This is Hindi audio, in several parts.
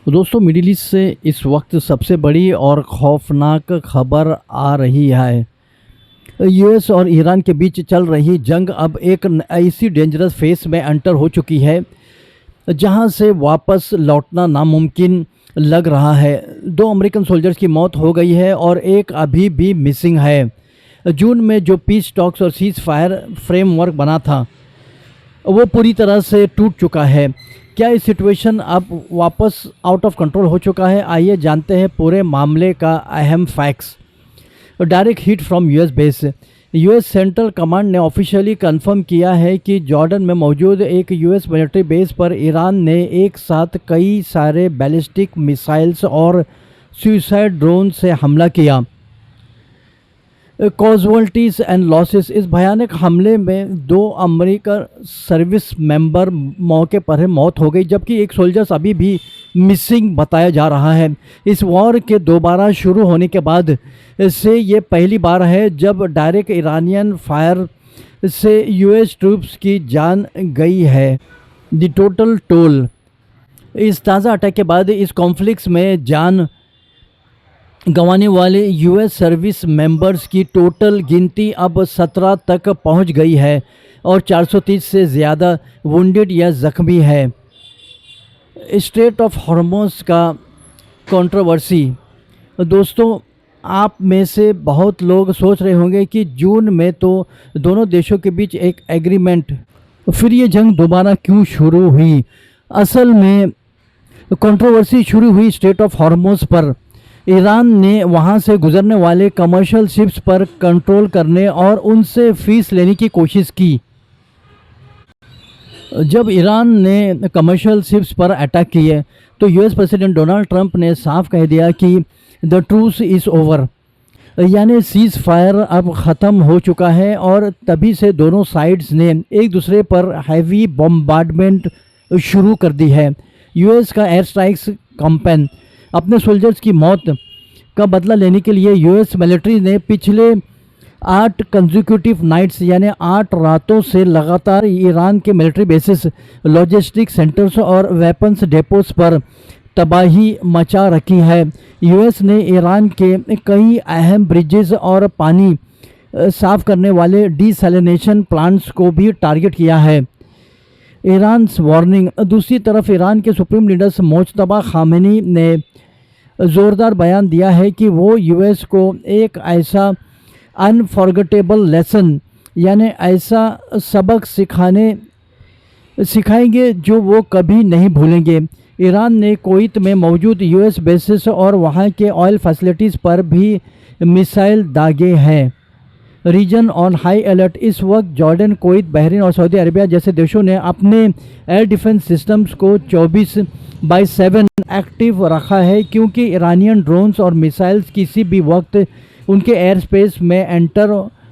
तो दोस्तों मिडिल ईस्ट से इस वक्त सबसे बड़ी और खौफनाक खबर आ रही है। यूएस और ईरान के बीच चल रही जंग अब एक ऐसी डेंजरस फेस में एंटर हो चुकी है जहां से वापस लौटना नामुमकिन लग रहा है। 2 अमेरिकन सोल्जर्स की मौत हो गई है और एक अभी भी मिसिंग है। जून में जो पीस टॉक्स और सीज फायर फ्रेमवर्क बना था वो पूरी तरह से टूट चुका है। क्या इस सिचुएशन अब वापस आउट ऑफ कंट्रोल हो चुका है? आइए जानते हैं पूरे मामले का अहम facts. Direct hit from US base. US central command ने ऑफिशियली कंफर्म किया है कि जॉर्डन में मौजूद एक यूएस मिलिट्री बेस पर ईरान ने एक साथ कई सारे बैलिस्टिक मिसाइल्स और सुसाइड ड्रोन से हमला किया। कॉजुअल्टीज एंड लॉसेस। इस भयानक हमले में 2 अमेरिकन सर्विस मेंबर मौके पर मौत हो गई, जबकि एक सोल्जर्स अभी भी मिसिंग बताया जा रहा है। इस वॉर के दोबारा शुरू होने के बाद से ये पहली बार है जब डायरेक्ट ईरानियन फायर से यूएस ट्रूप्स की जान गई है। The total toll. इस ताज़ा अटैक के बाद इस कॉन्फ्लिक्ट में जान गंवाने वाले यूएस सर्विस मेंबर्स की टोटल गिनती अब 17 तक पहुंच गई है और 430 से ज़्यादा वुंडेड या ज़ख्मी है। स्ट्रेट ऑफ हॉर्मोज का कंट्रोवर्सी। दोस्तों, आप में से बहुत लोग सोच रहे होंगे कि जून में तो दोनों देशों के बीच एक एग्रीमेंट, फिर ये जंग दोबारा क्यों शुरू हुई? असल में कंट्रोवर्सी शुरू हुई स्ट्रेट ऑफ हॉर्मोज पर। ईरान ने वहां से गुजरने वाले कमर्शियल शिप्स पर कंट्रोल करने और उनसे फीस लेने की कोशिश की। जब ईरान ने कमर्शियल शिप्स पर अटैक किए तो यूएस प्रेसिडेंट डोनाल्ड ट्रंप ने साफ कह दिया कि द ट्रूस इज़ ओवर, यानी सीज फायर अब ख़त्म हो चुका है। और तभी से दोनों साइड्स ने एक दूसरे पर हैवी बॉम्बार्डमेंट शुरू कर दी है। यूएस का एयर स्ट्राइक्स कैंपेन। अपने सोल्जर्स की मौत का बदला लेने के लिए यूएस मिलिट्री ने पिछले 8 कंसेक्यूटिव नाइट्स यानी 8 रातों से लगातार ईरान के मिलिट्री बेसिस, लॉजिस्टिक सेंटर्स और वेपन्स डेपोस पर तबाही मचा रखी है। यूएस ने ईरान के कई अहम ब्रिजेस और पानी साफ करने वाले डिसैलिनेशन प्लांट्स को भी टारगेट किया है। Iran's warning. दूसरी तरफ ईरान के सुप्रीम लीडर्स मोज्तबा खामेनी ने ज़ोरदार बयान दिया है कि वो यूएस को एक ऐसा अनफॉरगेटेबल लेसन यानी ऐसा सबक सिखाएंगे जो वो कभी नहीं भूलेंगे। ईरान ने कुवैत में मौजूद यूएस बेसिस और वहाँ के ऑयल फैसिलिटीज़ पर भी मिसाइल दागे हैं। Region on high alert. इस वक्त जॉर्डन, कुवैत, बहरीन और सऊदी अरबिया जैसे देशों ने अपने एयर डिफेंस सिस्टम्स को 24/7 एक्टिव रखा है, क्योंकि ईरानियन ड्रोन्स और मिसाइल्स किसी भी वक्त उनके एयर स्पेस में एंटर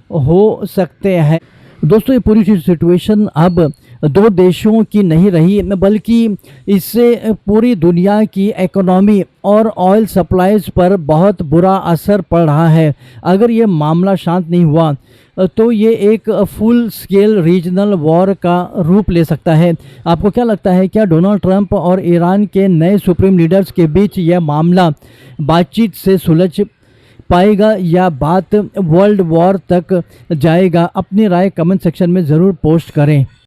हो सकते हैं। दोस्तों, ये पूरी सिचुएशन अब 2 देशों की नहीं रही, बल्कि इससे पूरी दुनिया की इकोनॉमी और ऑयल सप्लाईज पर बहुत बुरा असर पड़ रहा है। अगर ये मामला शांत नहीं हुआ तो ये एक फुल स्केल रीजनल वॉर का रूप ले सकता है। आपको क्या लगता है, क्या डोनाल्ड ट्रंप और ईरान के नए सुप्रीम लीडर्स के बीच यह मामला बातचीत से सुलझ पाएगा या बात वर्ल्ड वॉर तक जाएगा? अपनी राय कमेंट सेक्शन में ज़रूर पोस्ट करें।